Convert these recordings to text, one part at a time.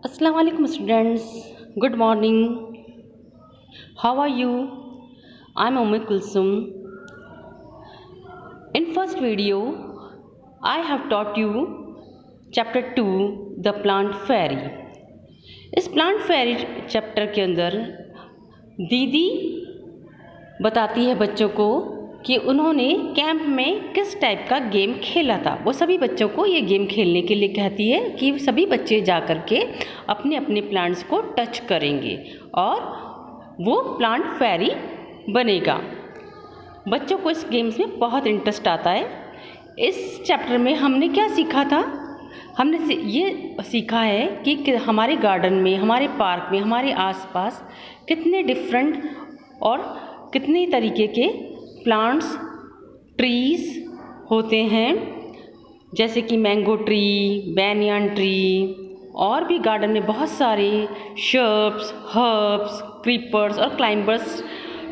Assalamu alaikum students. Good morning. How are you? I'm Ummi Kulsum. In first video, I have taught you chapter 2, the plant fairy. इस plant फेरी chapter के अंदर दीदी बताती है बच्चों को कि उन्होंने कैंप में किस टाइप का गेम खेला था। वो सभी बच्चों को ये गेम खेलने के लिए कहती है कि सभी बच्चे जा कर के अपने अपने प्लांट्स को टच करेंगे और वो प्लांट फेरी बनेगा। बच्चों को इस गेम्स में बहुत इंटरेस्ट आता है। इस चैप्टर में हमने क्या सीखा था? हमने ये सीखा है कि हमारे गार्डन में, हमारे पार्क में, हमारे आसपास कितने डिफरेंट और कितने तरीके के प्लांट्स, ट्रीज़ होते हैं, जैसे कि मैंगो ट्री, बैनियन ट्री, और भी गार्डन में बहुत सारे शर्ब्स, हर्ब्स, क्रीपर्स और क्लाइंबर्स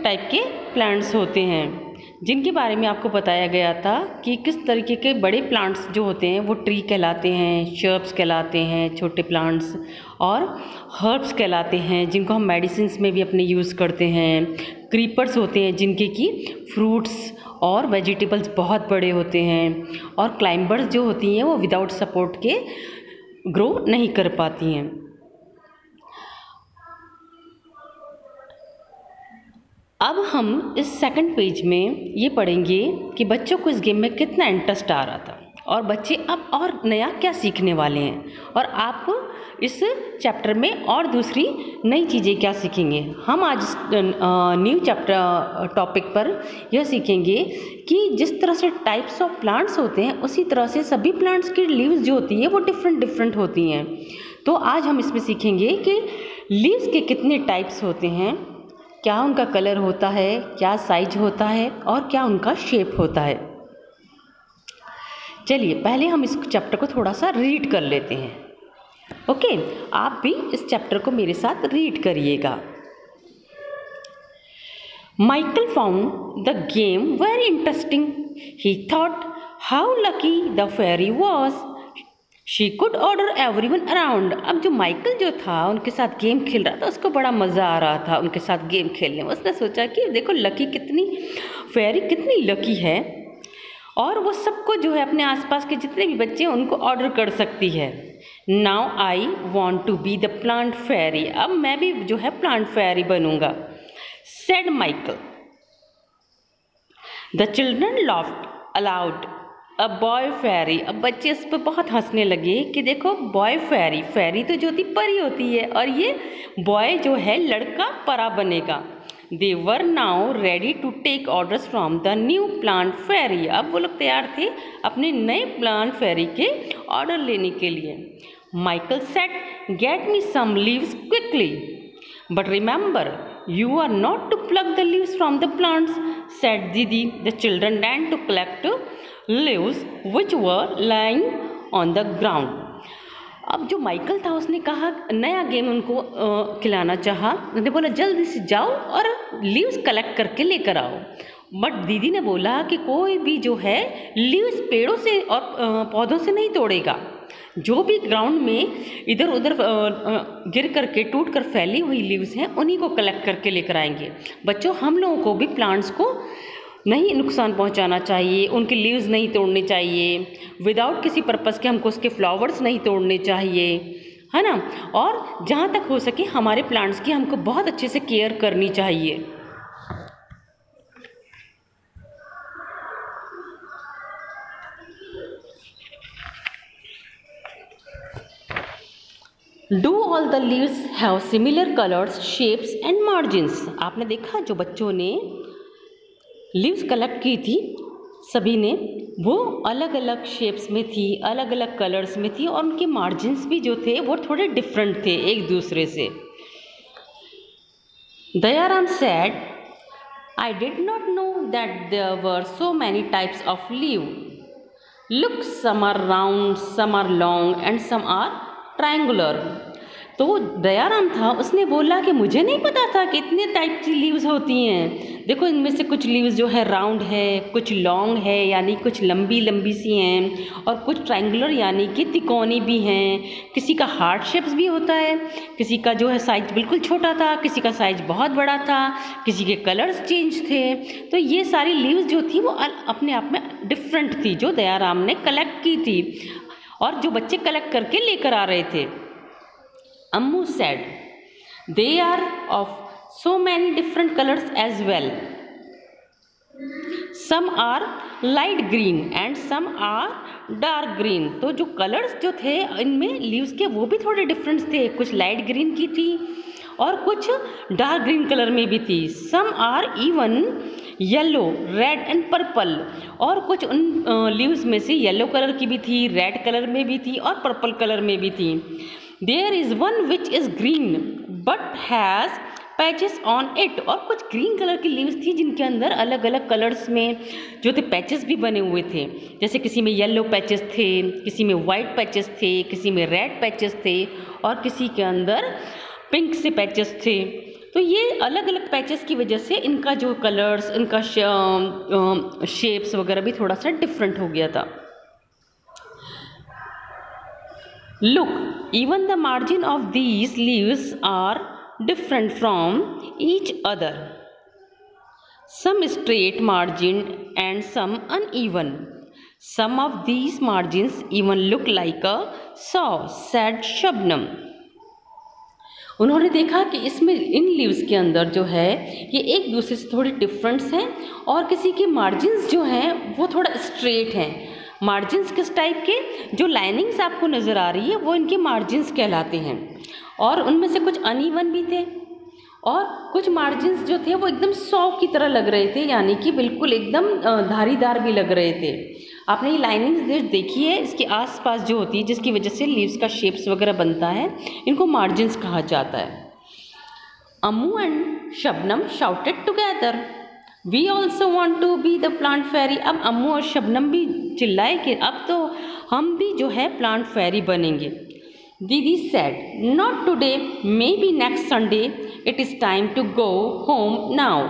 टाइप के प्लांट्स होते हैं, जिनके बारे में आपको बताया गया था कि किस तरीके के बड़े प्लांट्स जो होते हैं वो ट्री कहलाते हैं, शर्ब्स कहलाते हैं, छोटे प्लांट्स, और हर्ब्स कहलाते हैं जिनको हम मेडिसिन्स में भी अपने यूज़ करते हैं। क्रीपर्स होते हैं जिनके कि फ्रूट्स और वेजिटेबल्स बहुत बड़े होते हैं, और क्लाइंबर्स जो होती हैं वो विदाउट सपोर्ट के ग्रो नहीं कर पाती हैं। अब हम इस सेकंड पेज में ये पढ़ेंगे कि बच्चों को इस गेम में कितना इंटरेस्ट आ रहा था और बच्चे अब और नया क्या सीखने वाले हैं, और आप इस चैप्टर में और दूसरी नई चीज़ें क्या सीखेंगे। हम आज न्यू चैप्टर टॉपिक पर यह सीखेंगे कि जिस तरह से टाइप्स ऑफ प्लांट्स होते हैं उसी तरह से सभी प्लांट्स की लीव्स जो होती हैं वो डिफरेंट होती हैं। तो आज हम इसमें सीखेंगे कि लीव्स के कितने टाइप्स होते हैं, क्या उनका कलर होता है, क्या साइज होता है और क्या उनका शेप होता है। चलिए पहले हम इस चैप्टर को थोड़ा सा रीड कर लेते हैं। ओके, आप भी इस चैप्टर को मेरे साथ रीड करिएगा। Michael found the game very interesting. He thought how lucky the fairy was, she could order everyone around. अब जो माइकल जो था उनके साथ गेम खेल रहा था, उसको बड़ा मज़ा आ रहा था उनके साथ गेम खेलने में। उसने सोचा कि देखो लकी कितनी, फेरी कितनी लकी है, और वो सबको जो है अपने आसपास के जितने भी बच्चे हैं उनको ऑर्डर कर सकती है। Now I want to be the plant fairy. अब मैं भी जो है प्लांट फेरी बनूंगा, said Michael. The children laughed aloud. A boy fairy. अब बच्चे इस पर बहुत हंसने लगे कि देखो बॉय फेरी, फेरी तो जो होती परी होती है और ये बॉय जो है लड़का परा बनेगा। They were now ready to take orders from the new plant fairy. अब वो लोग तैयार थे अपने नए प्लांट फेरी के ऑर्डर लेने के लिए। Michael said get me some leaves quickly, but remember you are not to pluck the leaves from the plants, said Didi. The children ran to collect leaves which were lying on the ground. अब जो Michael था उसने कहा, नया game उनको खिलाना चाहा। उन्होंने बोला जल्दी से जाओ और लीव्स कलेक्ट करके लेकर आओ। बट दीदी ने बोला कि कोई भी जो है लीव्स पेड़ों से और पौधों से नहीं तोड़ेगा। जो भी ग्राउंड में इधर उधर गिर करके टूट कर फैली हुई लीव्स हैं उन्हीं को कलेक्ट करके लेकर आएंगे। बच्चों, हम लोगों को भी प्लांट्स को नहीं नुकसान पहुंचाना चाहिए, उनके लीव्स नहीं तोड़ने चाहिए, विदाउट किसी पर्पस के हमको उसके फ्लावर्स नहीं तोड़ने चाहिए, है ना। और जहाँ तक हो सके हमारे प्लांट्स की हमको बहुत अच्छे से केयर करनी चाहिए। Do all the leaves have similar colors, shapes and margins? आपने देखा जो बच्चों ने लीव्स कलेक्ट की थी सभी ने, वो अलग अलग शेप्स में थी, अलग अलग कलर्स में थी, और उनके मार्जिन्स भी जो थे वो थोड़े डिफरेंट थे एक दूसरे से। Dayaram said I did not know that there were so many types of leaf. Look, some are round, some are long and some are triangular. तो दयाराम था, उसने बोला कि मुझे नहीं पता था कि इतने टाइप की लीव्स होती हैं। देखो इनमें से कुछ लीव्स जो है राउंड है, कुछ लॉन्ग है यानी कुछ लंबी लंबी सी हैं, और कुछ ट्रायंगुलर यानी कि तिकोनी भी हैं। किसी का हार्ट शेप्स भी होता है, किसी का जो है साइज बिल्कुल छोटा था, किसी का साइज बहुत बड़ा था, किसी के कलर्स चेंज थे। तो ये सारी लीव्स जो थी वो अपने आप में डिफरेंट थी, जो दयाराम ने कलेक्ट की थी और जो बच्चे कलेक्ट करके लेकर आ रहे थे। Ammu said, "They are of so many different colors as well. Some are light green and some are dark green." तो जो कलर्स जो थे इनमें लीव्स के वो भी थोड़े डिफरेंस थे, कुछ लाइट ग्रीन की थी और कुछ डार्क ग्रीन कलर में भी थी। Some are even yellow, red and purple, और कुछ उन लीव्स में से येलो कलर की भी थी, रेड कलर में भी थी और पर्पल कलर में भी थी। There is one which is green but has patches on it, और कुछ ग्रीन कलर की लीव्स थी जिनके अंदर अलग अलग कलर्स में जो थे पैचेस भी बने हुए थे। जैसे किसी में येलो पैचेस थे, किसी में वाइट पैचेस थे, किसी में रेड पैचेस थे और किसी के अंदर पिंक से पैचेस थे। तो ये अलग अलग पैचेस की वजह से इनका जो कलर्स, इनका शेप्स वगैरह भी थोड़ा सा डिफरेंट हो गया था। Look, even the margin of these leaves are different from each other. Some straight margined and some uneven. Some of these margins even look like a saw, said Shabnam. उन्होंने देखा कि इसमें इन लीव्स के अंदर जो है ये एक दूसरे से थोड़ी डिफरेंट्स हैं और किसी के मार्जिन्स जो हैं वो थोड़ा स्ट्रेट हैं। मार्जिन्स किस टाइप के, जो लाइनिंग्स आपको नज़र आ रही है वो इनके मार्जिन्स कहलाते हैं, और उनमें से कुछ अनइवन भी थे और कुछ मार्जिन्स जो थे वो एकदम सौ की तरह लग रहे थे, यानी कि बिल्कुल एकदम धारीदार भी लग रहे थे। आपने ये लाइनिंग्स देखी है इसके आसपास जो होती है जिसकी वजह से लीव्स का शेप्स वगैरह बनता है, इनको मार्जिन्स कहा जाता है। Ammu and Shabnam shouted together, we also want to be the plant fairy. अब अम्मू और शबनम भी चिल्लाए कि अब तो हम भी जो है प्लांट फेरी बनेंगे। दीदी सेड, not today, maybe next Sunday, it is time to go home now.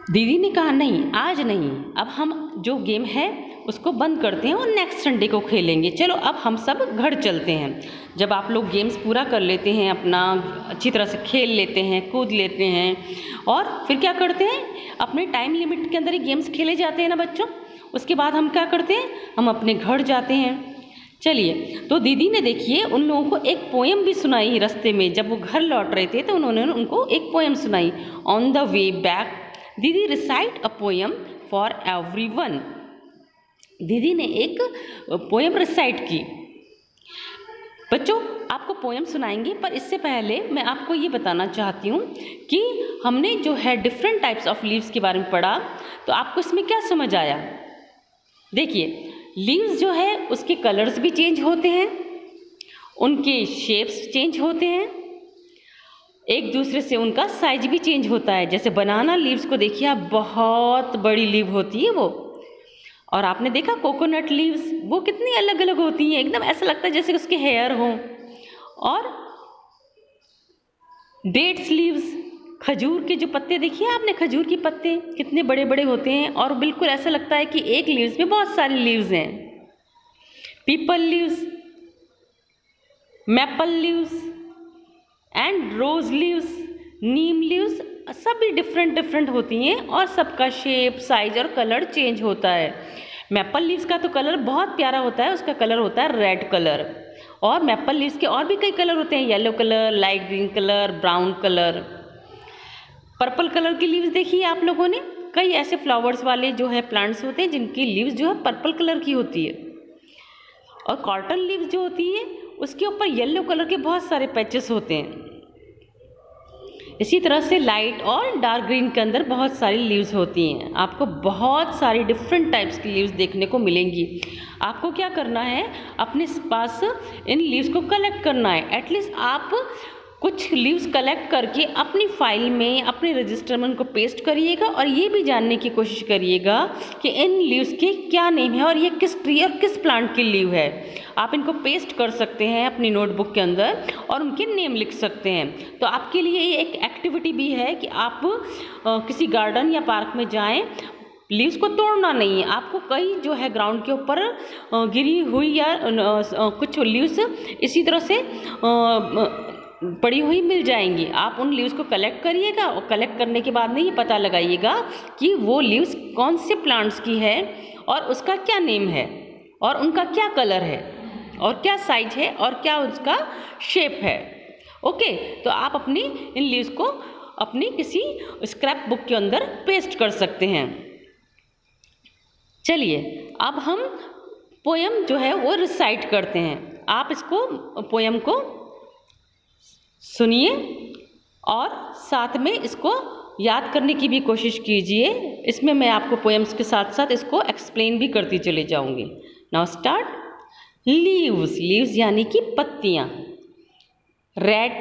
दीदी ने कहा नहीं, आज नहीं, अब हम जो गेम है उसको बंद करते हैं और नेक्स्ट संडे को खेलेंगे। चलो अब हम सब घर चलते हैं। जब आप लोग गेम्स पूरा कर लेते हैं, अपना अच्छी तरह से खेल लेते हैं, कूद लेते हैं, और फिर क्या करते हैं, अपने टाइम लिमिट के अंदर ही गेम्स खेले जाते हैं ना बच्चों, उसके बाद हम क्या करते हैं, हम अपने घर जाते हैं। चलिए, तो दीदी ने देखिए उन लोगों को एक पोएम भी सुनाई रास्ते में। जब वो घर लौट रहे थे तो उन्होंने उनको एक पोएम सुनाई। ऑन द वे बैक दीदी recite a poem for everyone. दीदी ने एक पोएम रिसाइट की। बच्चों आपको पोएम सुनाएंगे, पर इससे पहले मैं आपको ये बताना चाहती हूँ कि हमने जो है डिफरेंट टाइप्स ऑफ लीव्स के बारे में पढ़ा, तो आपको इसमें क्या समझ आया। देखिए, लीव्स जो है उसके कलर्स भी चेंज होते हैं, उनके शेप्स चेंज होते हैं, एक दूसरे से उनका साइज भी चेंज होता है। जैसे बनाना लीव्स को देखिए आप, बहुत बड़ी लीव होती है वो, और आपने देखा कोकोनट लीव्स, वो कितनी अलग अलग होती हैं, एकदम ऐसा लगता है जैसे उसके हेयर हों। और डेट्स लीव्स, खजूर के जो पत्ते देखिए आपने, खजूर के पत्ते कितने बड़े बड़े होते हैं और बिल्कुल ऐसा लगता है कि एक लीव्स में बहुत सारी लीव्स हैं। Peepal leaves, maple leaves and rose leaves, neem leaves, सभी डिफरेंट डिफरेंट होती हैं और सबका शेप, साइज और कलर चेंज होता है। मैपल लीव्स का तो कलर बहुत प्यारा होता है, उसका कलर होता है रेड कलर, और मैपल लीव्स के और भी कई कलर होते हैं, yellow colour, light green colour, brown colour. Purple colour की लीव्स देखी है आप लोगों ने, कई ऐसे फ्लावर्स वाले जो है प्लांट्स होते हैं जिनकी लीव्स जो है पर्पल कलर की होती है। और कॉटन लीव्स जो होती है उसके ऊपर येलो कलर के बहुत सारे पैचेस होते हैं। इसी तरह से लाइट और डार्क ग्रीन के अंदर बहुत सारी लीव्स होती हैं। आपको बहुत सारी डिफरेंट टाइप्स की लीव्स देखने को मिलेंगी। आपको क्या करना है, अपने पास इन लीव्स को कलेक्ट करना है। एटलीस्ट आप कुछ लीव्स कलेक्ट करके अपनी फाइल में, अपने रजिस्टर में उनको पेस्ट करिएगा और ये भी जानने की कोशिश करिएगा कि इन लीव्स के क्या नेम है और ये किस ट्री और किस प्लांट की लीव है। आप इनको पेस्ट कर सकते हैं अपनी नोटबुक के अंदर और उनके नेम लिख सकते हैं। तो आपके लिए ये एक एक्टिविटी भी है कि आप किसी गार्डन या पार्क में जाएं, लीव्स को तोड़ना नहीं है। आपको कई जो है ग्राउंड के ऊपर गिरी हुई या कुछ लीव्स इसी तरह से पड़ी हुई मिल जाएंगी। आप उन लीव्स को कलेक्ट करिएगा और कलेक्ट करने के बाद में ये पता लगाइएगा कि वो लीव्स कौन से प्लांट्स की है और उसका क्या नेम है और उनका क्या कलर है और क्या साइज है और क्या उसका शेप है। ओके, तो आप अपनी इन लीव्स को अपनी किसी स्क्रैप बुक के अंदर पेस्ट कर सकते हैं। चलिए अब हम पोयम जो है वो रिसाइट करते हैं। आप इसको पोयम को सुनिए और साथ में इसको याद करने की भी कोशिश कीजिए। इसमें मैं आपको पोएम्स के साथ साथ इसको एक्सप्लेन भी करती चली जाऊंगी। Now start. लीव्स, लीव्स यानी कि पत्तियाँ। Red,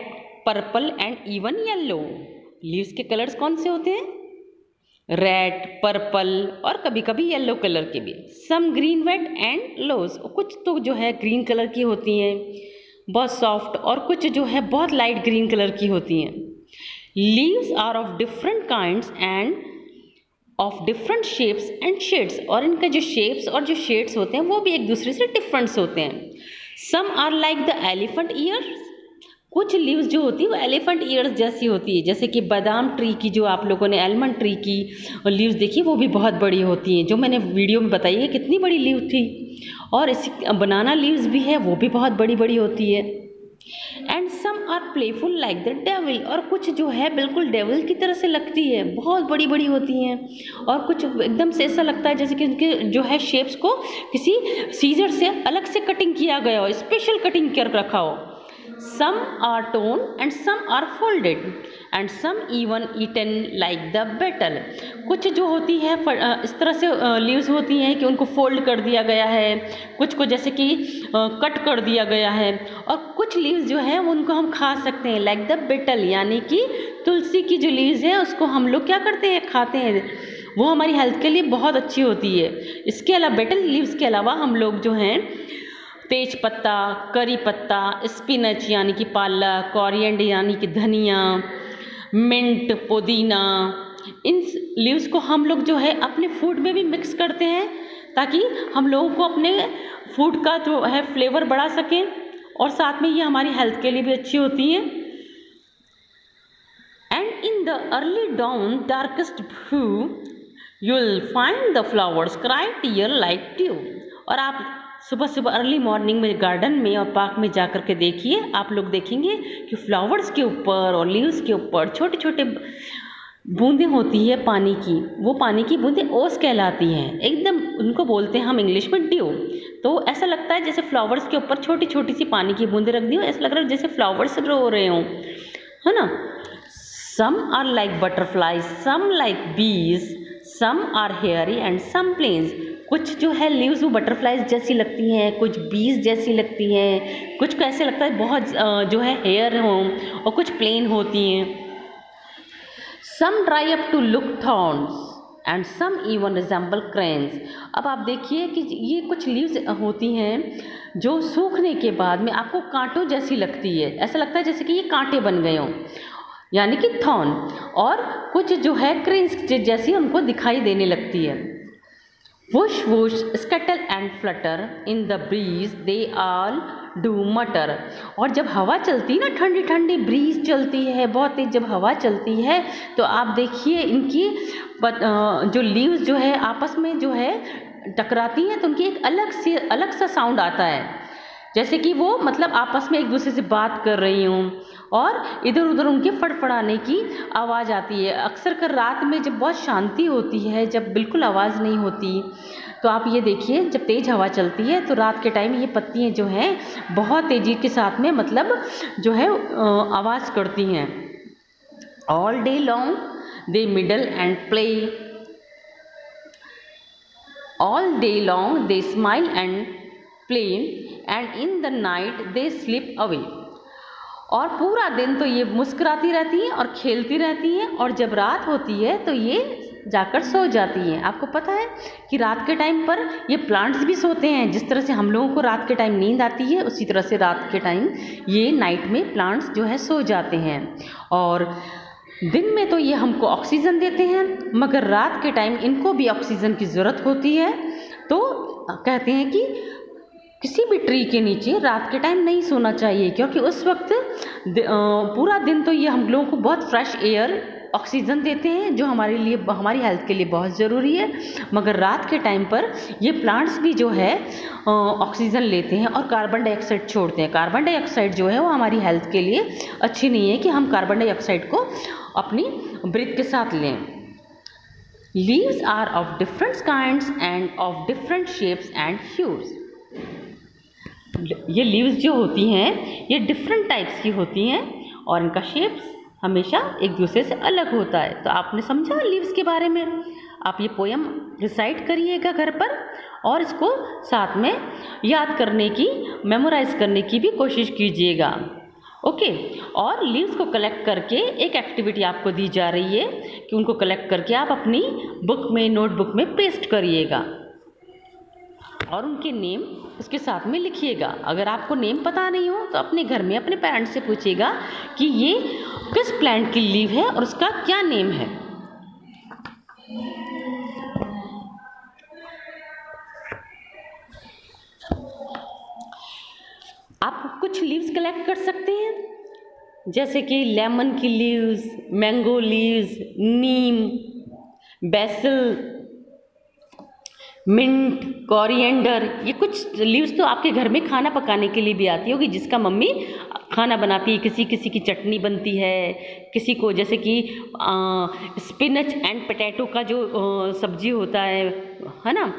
purple and even yellow. Leaves के कलर्स कौन से होते हैं? रेड, पर्पल और कभी कभी येलो कलर के भी। Some green, wet and lows. कुछ तो जो है ग्रीन कलर की होती हैं, बहुत सॉफ्ट, और कुछ जो है बहुत लाइट ग्रीन कलर की होती हैं। Leaves are of different kinds and of different shapes and shades. और इनके जो शेप्स और जो शेड्स होते हैं वो भी एक दूसरे से डिफरेंट्स होते हैं। Some are like the elephant ears. कुछ लीव्स जो होती है वो एलिफेंट ईयर्स जैसी होती है, जैसे कि बादाम ट्री की, जो आप लोगों ने आलमंड ट्री की लीव्स देखी वो भी बहुत बड़ी होती हैं, जो मैंने वीडियो में बताई है कितनी बड़ी लीव थी। और इसी बनाना लीव्स भी है, वो भी बहुत बड़ी बड़ी होती है। And some are playful like the devil. और कुछ जो है बिल्कुल डेविल की तरह से लगती है, बहुत बड़ी बड़ी होती हैं। और कुछ एकदम से ऐसा लगता है जैसे कि उनके जो है शेप्स को किसी सीजर से अलग से कटिंग किया गया हो, स्पेशल कटिंग कर रखा हो। Some are torn and some are folded and some even eaten like the betel। कुछ जो होती है इस तरह से लीव्स होती हैं कि उनको फोल्ड कर दिया गया है, कुछ को जैसे कि कट कर दिया गया है, और कुछ लीव्स जो है उनको हम खा सकते हैं लाइक द बेटल, यानी कि तुलसी की जो लीव्स है उसको हम लोग क्या करते हैं, खाते हैं। वो हमारी हेल्थ के लिए बहुत अच्छी होती है। इसके अलावा बेटल लीव्स के अलावा हम लोग जो हैं तेज पत्ता, करी पत्ता, स्पिनच यानी कि पालक, कोरिएंडर यानी कि धनिया, मिंट, पुदीना, इन लीव्स को हम लोग जो है अपने फूड में भी मिक्स करते हैं ताकि हम लोगों को अपने फूड का जो है फ्लेवर बढ़ा सकें, और साथ में ये हमारी हेल्थ के लिए भी अच्छी होती हैं। And in the early dawn darkest blue you will find the flowers cry tear like dew. और आप सुबह सुबह अर्ली मॉर्निंग में गार्डन में और पार्क में जा कर के देखिए, आप लोग देखेंगे कि फ्लावर्स के ऊपर और लीव्स के ऊपर छोटे छोटे बूंदें होती है पानी की। वो पानी की बूंदें ओस कहलाती हैं, एकदम उनको बोलते हैं हम इंग्लिश में ड्यू। तो ऐसा लगता है जैसे फ्लावर्स के ऊपर छोटी छोटी सी पानी की बूंदें रख दी हो, ऐसा लग रहा है जैसे फ्लावर्स ग्रो हो रहे हों, है ना। Some are like butterflies, some like bees, some are hairy and some plains. कुछ जो है लीव्स वो बटरफ्लाइज जैसी लगती हैं, कुछ बीज जैसी लगती हैं, कुछ को ऐसे लगता है बहुत जो है हेयर हो, और कुछ प्लेन होती हैं। Some dry up to look thorns and some even resemble cranes. अब आप देखिए कि ये कुछ लीव्स होती हैं जो सूखने के बाद में आपको कांटों जैसी लगती है, ऐसा लगता है जैसे कि ये कांटे बन गए हों, यानी कि थॉर्न। और कुछ जो है क्रेन्स जैसी उनको दिखाई देने लगती है। Whoosh whoosh, scuttle and flutter in the breeze, they all do mutter। और जब हवा चलती है ना, ठंडी ठंडी ब्रीज चलती है, बहुत तेज जब हवा चलती है, तो आप देखिए इनकी जो लीव्स जो है आपस में जो है टकराती हैं, तो उनकी एक अलग सा साउंड आता है, जैसे कि वो मतलब आपस में एक दूसरे से बात कर रही हूँ, और इधर उधर उनके फड़फड़ाने की आवाज़ आती है। अक्सर कर रात में जब बहुत शांति होती है, जब बिल्कुल आवाज़ नहीं होती, तो आप ये देखिए जब तेज़ हवा चलती है तो रात के टाइम ये पत्तियाँ जो हैं बहुत तेज़ी के साथ में मतलब जो है आवाज़ करती हैं। All day long they middle and play, all day long they smile and play, and in the night they sleep away. और पूरा दिन तो ये मुस्कुराती रहती हैं और खेलती रहती हैं, और जब रात होती है तो ये जाकर सो जाती हैं। आपको पता है कि रात के टाइम पर ये प्लांट्स भी सोते हैं। जिस तरह से हम लोगों को रात के टाइम नींद आती है, उसी तरह से रात के टाइम ये नाइट में प्लांट्स जो है सो जाते हैं। और दिन में तो ये हमको ऑक्सीजन देते हैं, मगर रात के टाइम इनको भी ऑक्सीजन की ज़रूरत होती है। तो कहते हैं कि किसी भी ट्री के नीचे रात के टाइम नहीं सोना चाहिए, क्योंकि उस वक्त पूरा दिन तो ये हम लोगों को बहुत फ्रेश एयर ऑक्सीजन देते हैं, जो हमारे लिए, हमारी हेल्थ के लिए बहुत ज़रूरी है। मगर रात के टाइम पर ये प्लांट्स भी जो है ऑक्सीजन लेते हैं और कार्बन डाइऑक्साइड छोड़ते हैं। कार्बन डाइऑक्साइड जो है वो हमारी हेल्थ के लिए अच्छी नहीं है कि हम कार्बन डाइऑक्साइड को अपनी ब्रीथ के साथ लें। Leaves are of different kinds and of different shapes and hues. ये लीव्स जो होती हैं ये डिफरेंट टाइप्स की होती हैं और इनका शेप्स हमेशा एक दूसरे से अलग होता है। तो आपने समझा लीव्स के बारे में। आप ये पोयम रिसाइट करिएगा घर पर और इसको साथ में याद करने की, मेमोराइज करने की भी कोशिश कीजिएगा। ओके। और लीव्स को कलेक्ट करके एक एक्टिविटी आपको दी जा रही है कि उनको कलेक्ट करके आप अपनी बुक में, नोटबुक में पेस्ट करिएगा और उनके नेम उसके साथ में लिखिएगा। अगर आपको नेम पता नहीं हो तो अपने घर में अपने पेरेंट्स से पूछिएगा कि ये किस प्लांट की लीव है और उसका क्या नेम है। आप कुछ लीव्स कलेक्ट कर सकते हैं, जैसे कि लेमन की लीव्स, मैंगो लीव्स, नीम, बेसिल, मिंट, कोरिएंडर। ये कुछ लीव्स तो आपके घर में खाना पकाने के लिए भी आती होगी, जिसका मम्मी खाना बनाती है। किसी किसी की चटनी बनती है, किसी को जैसे कि स्पिनच एंड पोटैटो का जो सब्जी होता है ना,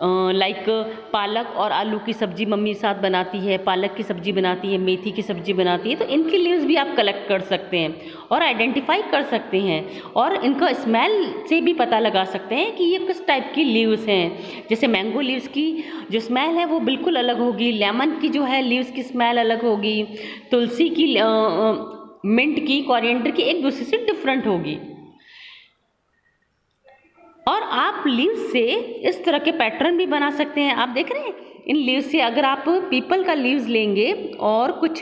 लाइक पालक और आलू की सब्जी मम्मी साथ बनाती है, पालक की सब्जी बनाती है, मेथी की सब्जी बनाती है। तो इनकी लीव्स भी आप कलेक्ट कर सकते हैं और आइडेंटिफाई कर सकते हैं और इनका स्मेल से भी पता लगा सकते हैं कि ये किस टाइप की लीव्स हैं। जैसे मैंगो लीव्स की जो स्मेल है वो बिल्कुल अलग होगी, लेमन की जो है लीव्स की स्मेल अलग होगी, तुलसी की, मिंट की, कोरिएंडर की एक दूसरे से डिफरेंट होगी। और आप लीव्स से इस तरह के पैटर्न भी बना सकते हैं। आप देख रहे हैं इन लीव्स से, अगर आप पीपल का लीव्स लेंगे और कुछ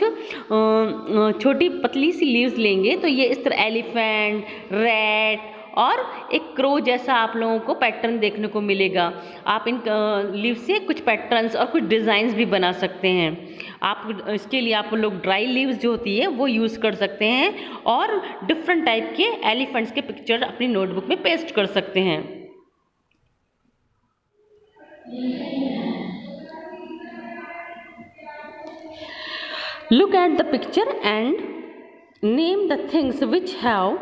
छोटी पतली सी लीव्स लेंगे तो ये इस तरह एलिफेंट, रैट और एक क्रो जैसा आप लोगों को पैटर्न देखने को मिलेगा। आप इन लीव्स से कुछ पैटर्न्स और कुछ डिज़ाइंस भी बना सकते हैं। आप इसके लिए आप लोग ड्राई लीव्स जो होती है वो यूज़ कर सकते हैं और डिफरेंट टाइप के एलिफेंट्स के पिक्चर अपनी नोटबुक में पेस्ट कर सकते हैं। Look at the picture and name the things which have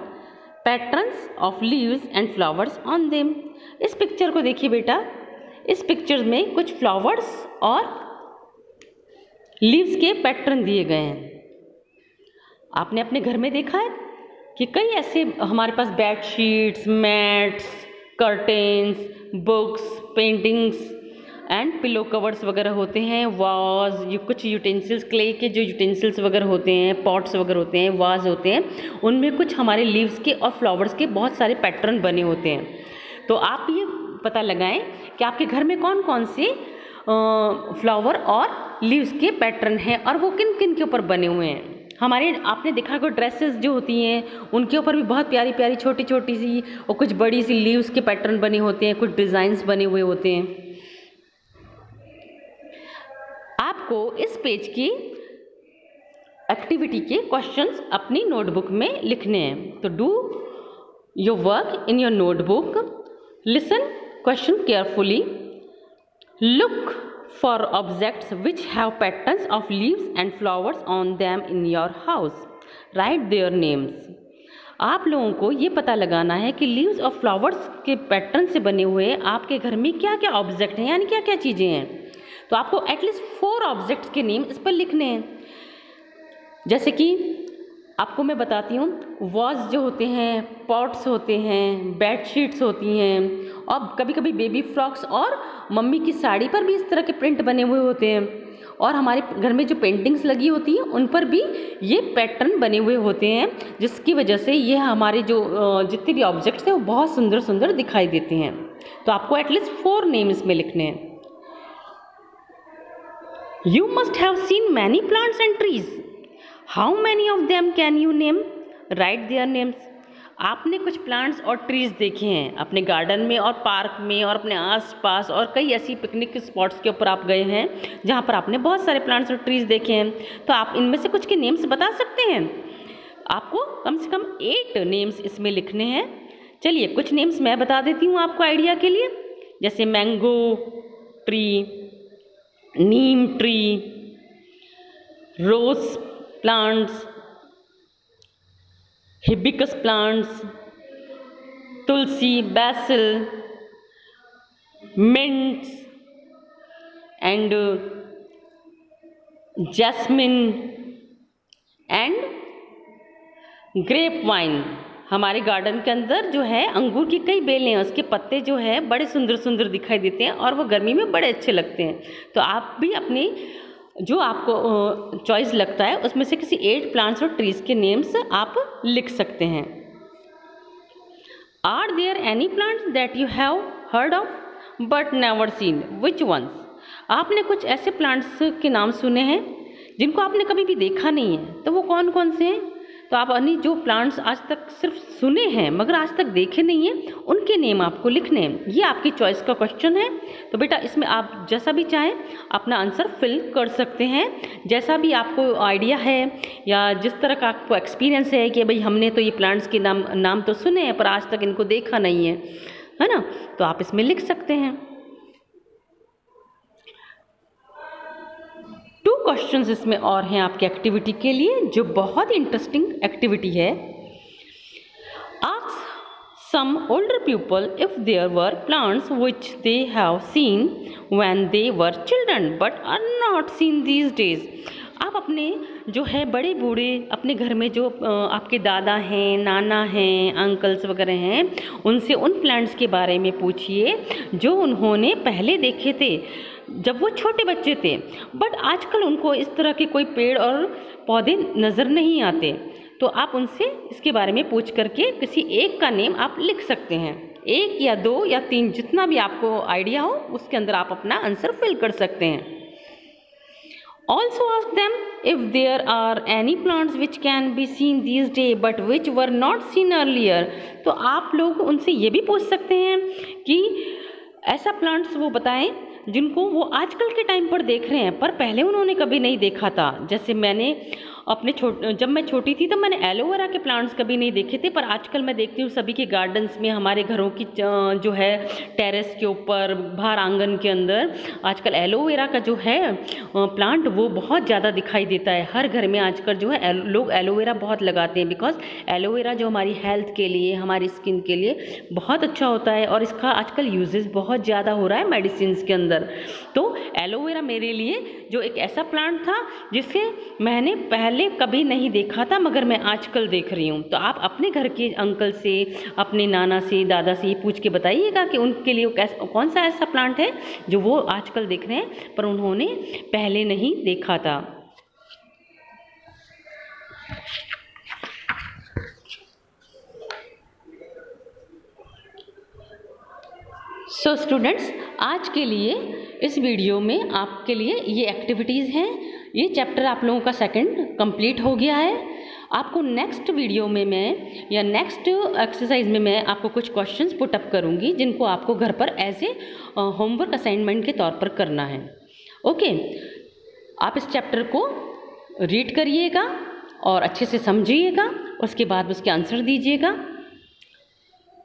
patterns of leaves and flowers on them. इस पिक्चर को देखिए बेटा। इस पिक्चर में कुछ फ्लावर्स और लीव्स के पैटर्न दिए गए हैं। आपने अपने घर में देखा है कि कई ऐसे हमारे पास bedsheets, mats, curtains, books, paintings and pillow covers वगैरह होते हैं, वाज, ये कुछ यूटेंसिल्स, क्ले के जो यूटेंसिल्स वगैरह होते हैं, पॉट्स वगैरह होते हैं, वाज होते हैं, उनमें कुछ हमारे लीव्स के और फ्लावर्स के बहुत सारे पैटर्न बने होते हैं। तो आप ये पता लगाएं कि आपके घर में कौन कौन से फ्लावर और लीव्स के पैटर्न हैं और वो किन किन के ऊपर बने हुए हैं। हमारे आपने देखा कि ड्रेसेस जो होती हैं उनके ऊपर भी बहुत प्यारी प्यारी छोटी छोटी सी और कुछ बड़ी सी लीव्स के पैटर्न बने होते हैं, कुछ डिज़ाइंस बने हुए होते हैं। आपको इस पेज की एक्टिविटी के क्वेश्चंस अपनी नोटबुक में लिखने हैं। तो do your work in your notebook, listen question carefully, look for objects which have patterns of leaves and flowers on them in your house, right their names. आप लोगों को ये पता लगाना है कि लीव्स और फ्लावर्स के पैटर्न से बने हुए आपके घर में क्या क्या ऑब्जेक्ट हैं, यानी क्या क्या चीज़ें हैं। तो आपको एटलीस्ट 4 ऑब्जेक्ट्स के नेम इस पर लिखने हैं। जैसे कि आपको मैं बताती हूँ, वॉज जो होते हैं, पॉट्स होते हैं, बेडशीट्स होती हैं और कभी कभी बेबी फ्रॉक्स और मम्मी की साड़ी पर भी इस तरह के प्रिंट बने हुए होते हैं। और हमारे घर में जो पेंटिंग्स लगी होती हैं उन पर भी ये पैटर्न बने हुए होते हैं, जिसकी वजह से ये हमारे जो जितने भी ऑब्जेक्ट्स हैं वो बहुत सुंदर सुंदर दिखाई देते हैं। तो आपको एटलीस्ट 4 नेम इसमें लिखने हैं। You must have seen many plants and trees. How many of them can you name? Write their names. आपने कुछ प्लांट्स और ट्रीज देखे हैं अपने गार्डन में और पार्क में और अपने आसपास, और कई ऐसी पिकनिक स्पॉट्स के ऊपर आप गए हैं जहाँ पर आपने बहुत सारे प्लांट्स और ट्रीज देखे हैं। तो आप इनमें से कुछ के नेम्स बता सकते हैं। आपको कम से कम 8 नेम्स इसमें लिखने हैं। चलिए कुछ नेम्स मैं बता देती हूँ आपको आइडिया के लिए, जैसे mango tree, neem tree, rose plants, hibiscus plants, tulsi, basil, mints and jasmine and grape vine. हमारे गार्डन के अंदर जो है अंगूर की कई बेलें हैं, उसके पत्ते जो है बड़े सुंदर सुंदर दिखाई देते हैं और वो गर्मी में बड़े अच्छे लगते हैं। तो आप भी अपनी जो आपको चॉइस लगता है उसमें से किसी 8 प्लांट्स और ट्रीज के नेम्स आप लिख सकते हैं। Are there any plants that you have heard of but never seen, which ones? आपने कुछ ऐसे प्लांट्स के नाम सुने हैं जिनको आपने कभी भी देखा नहीं है, तो वो कौन कौन से हैं? तो आप अन्य जो प्लांट्स आज तक सिर्फ सुने हैं मगर आज तक देखे नहीं हैं उनके नेम आपको लिखने हैं। ये आपकी चॉइस का क्वेश्चन है। तो बेटा इसमें आप जैसा भी चाहें अपना आंसर फिल कर सकते हैं, जैसा भी आपको आइडिया है या जिस तरह का आपको एक्सपीरियंस है कि भाई हमने तो ये प्लांट्स के नाम तो सुने हैं पर आज तक इनको देखा नहीं है ना, तो आप इसमें लिख सकते हैं। 2 क्वेश्चंस इसमें और हैं आपकी एक्टिविटी के लिए जो बहुत ही इंटरेस्टिंग एक्टिविटी है। Ask some older people if there were plants which they have seen when they were children but are not seen these days. आप अपने जो है बड़े बूढ़े अपने घर में जो आपके दादा हैं, नाना हैं, अंकल्स वगैरह हैं, उनसे उन प्लांट्स के बारे में पूछिए जो उन्होंने पहले देखे थे जब वो छोटे बच्चे थे, बट आजकल उनको इस तरह के कोई पेड़ और पौधे नज़र नहीं आते। तो आप उनसे इसके बारे में पूछ करके किसी एक का नेम आप लिख सकते हैं। 1 या 2 या 3 जितना भी आपको आइडिया हो उसके अंदर आप अपना आंसर फिल कर सकते हैं। Also ask them if there are any plants which can be seen these days but which were not seen earlier। तो आप लोग उनसे ये भी पूछ सकते हैं कि ऐसा प्लांट्स वो बताएं जिनको वो आजकल के टाइम पर देख रहे हैं पर पहले उन्होंने कभी नहीं देखा था। जैसे मैंने अपने जब मैं छोटी थी तब मैंने एलोवेरा के प्लांट्स कभी नहीं देखे थे, पर आजकल मैं देखती हूँ सभी के गार्डन्स में, हमारे घरों की जो है टेरेस के ऊपर, बाहर आंगन के अंदर आजकल एलोवेरा का जो है प्लांट वो बहुत ज़्यादा दिखाई देता है। हर घर में आजकल जो है लोग एलोवेरा बहुत लगाते हैं, बिकॉज एलोवेरा जो हमारी हेल्थ के लिए, हमारी स्किन के लिए बहुत अच्छा होता है और इसका आजकल यूजेस बहुत ज़्यादा हो रहा है मेडिसिन के अंदर। तो एलोवेरा मेरे लिए जो एक ऐसा प्लांट था जिसे मैंने पहले कभी नहीं देखा था मगर मैं आजकल देख रही हूँ। तो आप अपने घर के अंकल से, अपने नाना से, दादा से ये पूछ के बताइएगा कि उनके लिए कौन सा ऐसा प्लांट है जो वो आजकल देख रहे हैं पर उन्होंने पहले नहीं देखा था। सो स्टूडेंट्स, आज के लिए इस वीडियो में आपके लिए ये एक्टिविटीज़ हैं। ये चैप्टर आप लोगों का 2nd कंप्लीट हो गया है। आपको नेक्स्ट वीडियो में मैं या नेक्स्ट एक्सरसाइज में मैं आपको कुछ क्वेश्चंस पुट अप करूँगी जिनको आपको घर पर एज ए होमवर्क असाइनमेंट के तौर पर करना है। ओके, आप इस चैप्टर को रीड करिएगा और अच्छे से समझिएगा, उसके बाद उसके आंसर दीजिएगा।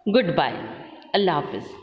गुड बाय, अल्लाह हाफिज़।